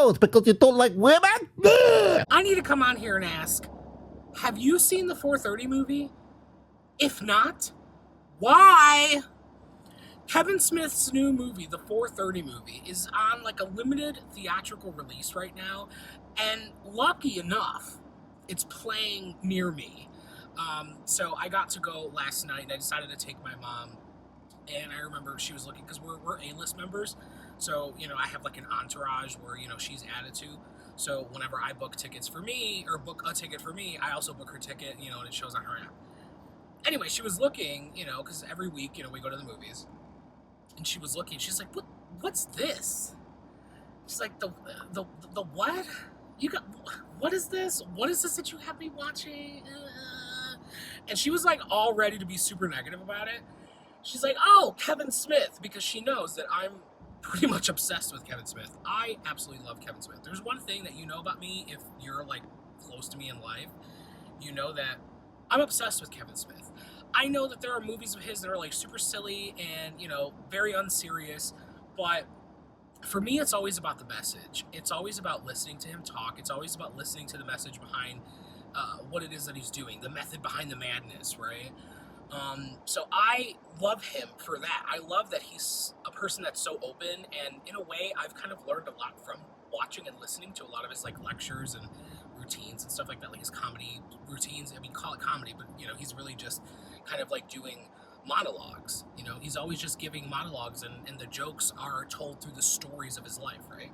it's because you don't like women? Ugh. I need to come on here and ask, have you seen the 4:30 movie? If not, why? Kevin Smith's new movie, the 4:30 movie, is on like a limited theatrical release right now, and lucky enough, it's playing near me. So I got to go last night, and I decided to take my mom. And I remember she was looking, because we're A-list members, so I have like an entourage where she's added to. So whenever I book tickets for me, or book a ticket for me, I also book her ticket, and it shows on her app. Anyway, she was looking, because every week, we go to the movies. And she was looking, she's like, what's this? She's like, the what? What is this? What is this that you have me watching? And she was like all ready to be super negative about it. She's like, oh, Kevin Smith, because she knows that I'm pretty much obsessed with Kevin Smith. I absolutely love Kevin Smith. There's one thing that you know about me, if you're like close to me in life, you know that I'm obsessed with Kevin Smith. I know that there are movies of his that are like super silly and, very unserious, but for me, it's always about the message. It's always about listening to him talk. It's always about listening to the message behind what it is that he's doing, the method behind the madness, right? So I love him for that. I love that he's a person that's so open, and in a way, I've kind of learned a lot from watching and listening to a lot of his like lectures and routines and stuff like that, like his comedy routines. I mean, call it comedy, but he's really just kind of like doing monologues. He's always just giving monologues, and the jokes are told through the stories of his life, right?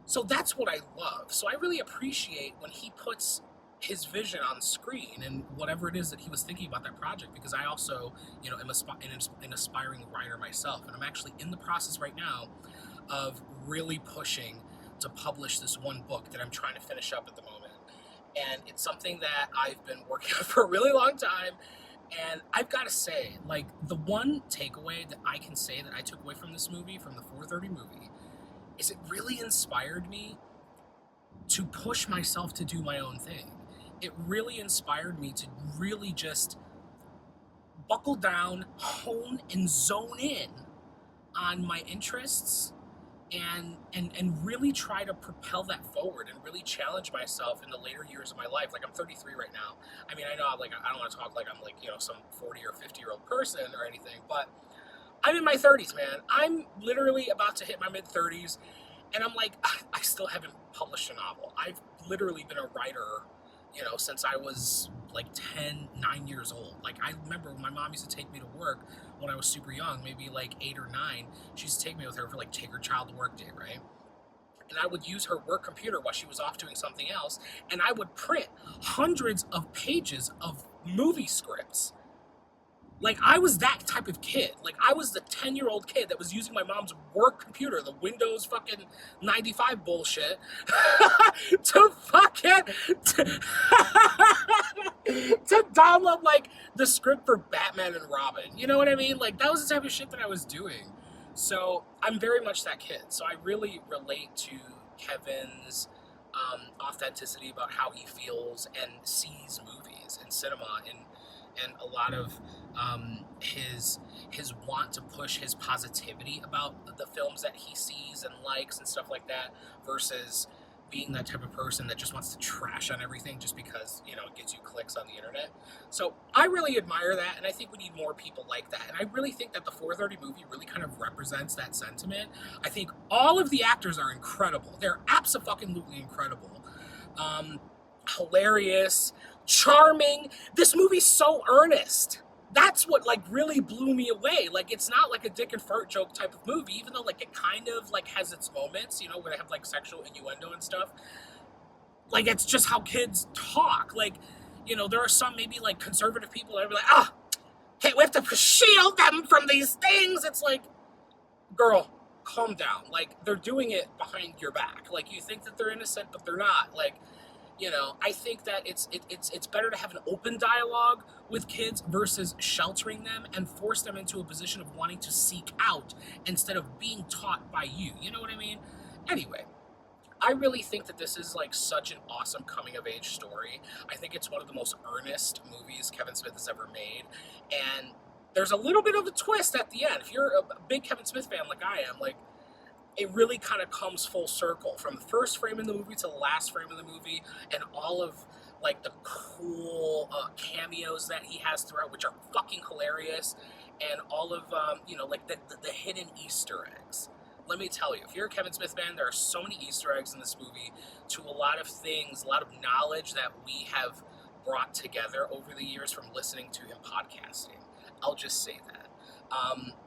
So that's what I love. So I really appreciate when he puts his vision on screen and whatever it is that he was thinking about that project, because I also, am an aspiring writer myself, and I'm actually in the process right now of really pushing to publish this one book that I'm trying to finish up at the moment. And it's something that I've been working on for a really long time. And I've got to say, like, the one takeaway that I can say that I took away from this movie, from the 4:30 movie, is it really inspired me to push myself to do my own thing. It really inspired me to really just buckle down, hone, and zone in on my interests, and really try to propel that forward and really challenge myself in the later years of my life. Like, I'm 33 right now. I mean, I know I don't want to talk like I'm like, some 40 or 50-year-old person or anything, but I'm in my 30s, man. I'm literally about to hit my mid-30s, and I'm like, I still haven't published a novel. I've literally been a writer, since I was like 9 years old. Like, I remember when my mom used to take me to work when I was super young, maybe like 8 or 9. She used to take me with her for like take her child to work day, right? And I would use her work computer while she was off doing something else, and I would print hundreds of pages of movie scripts. Like, I was that type of kid. Like, I was the 10-year-old kid that was using my mom's work computer, the Windows fucking 95 bullshit, to download, like, the script for Batman and Robin. You know what I mean? Like, that was the type of shit that I was doing. So, I'm very much that kid. So, I really relate to Kevin's authenticity about how he feels and sees movies and cinema, and a lot of his want to push his positivity about the films that he sees and likes and stuff like that, versus being that type of person that just wants to trash on everything just because, it gets you clicks on the internet. So I really admire that, and I think we need more people like that. And I really think that the 4:30 movie really kind of represents that sentiment. I think all of the actors are incredible. They're abso-fucking-lutely incredible. Hilarious, charming. This movie's so earnest. That's what like really blew me away. Like, it's not like a dick and fart joke type of movie, even though like it kind of like has its moments, where they have like sexual innuendo and stuff. Like, it's just how kids talk. Like, there are some maybe like conservative people that are like, hey, we have to shield them from these things. It's like, girl, calm down. Like, they're doing it behind your back. Like, you think that they're innocent, but they're not. Like, I think that it's better to have an open dialogue with kids versus sheltering them and force them into a position of wanting to seek out instead of being taught by you. You know what I mean? Anyway, I really think that this is like such an awesome coming of age story. I think it's one of the most earnest movies Kevin Smith has ever made. And there's a little bit of a twist at the end. If you're a big Kevin Smith fan like I am, like, it really kind of comes full circle from the first frame of the movie to the last frame of the movie, and all of like the cool cameos that he has throughout, which are fucking hilarious, and all of like the hidden Easter eggs. Let me tell you, if you're a Kevin Smith fan, there are so many Easter eggs in this movie to a lot of things, a lot of knowledge that we have brought together over the years from listening to him podcasting. I'll just say that.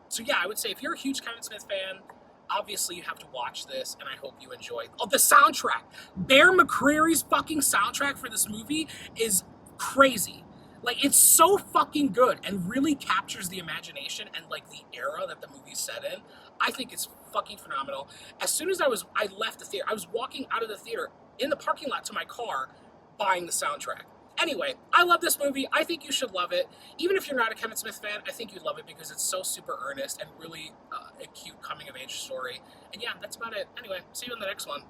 So yeah, I would say if you're a huge Kevin Smith fan, obviously you have to watch this, and I hope you enjoy it. Oh, the soundtrack. Bear McCreary's fucking soundtrack for this movie is crazy. Like, it's so fucking good and really captures the imagination and, like, the era that the movie's set in. I think it's fucking phenomenal. As soon as I left the theater, I was walking out of the theater in the parking lot to my car buying the soundtrack. Anyway, I love this movie. I think you should love it. Even if you're not a Kevin Smith fan, I think you'd love it because it's so super earnest and really a cute coming-of-age story. And yeah, that's about it. Anyway, see you in the next one.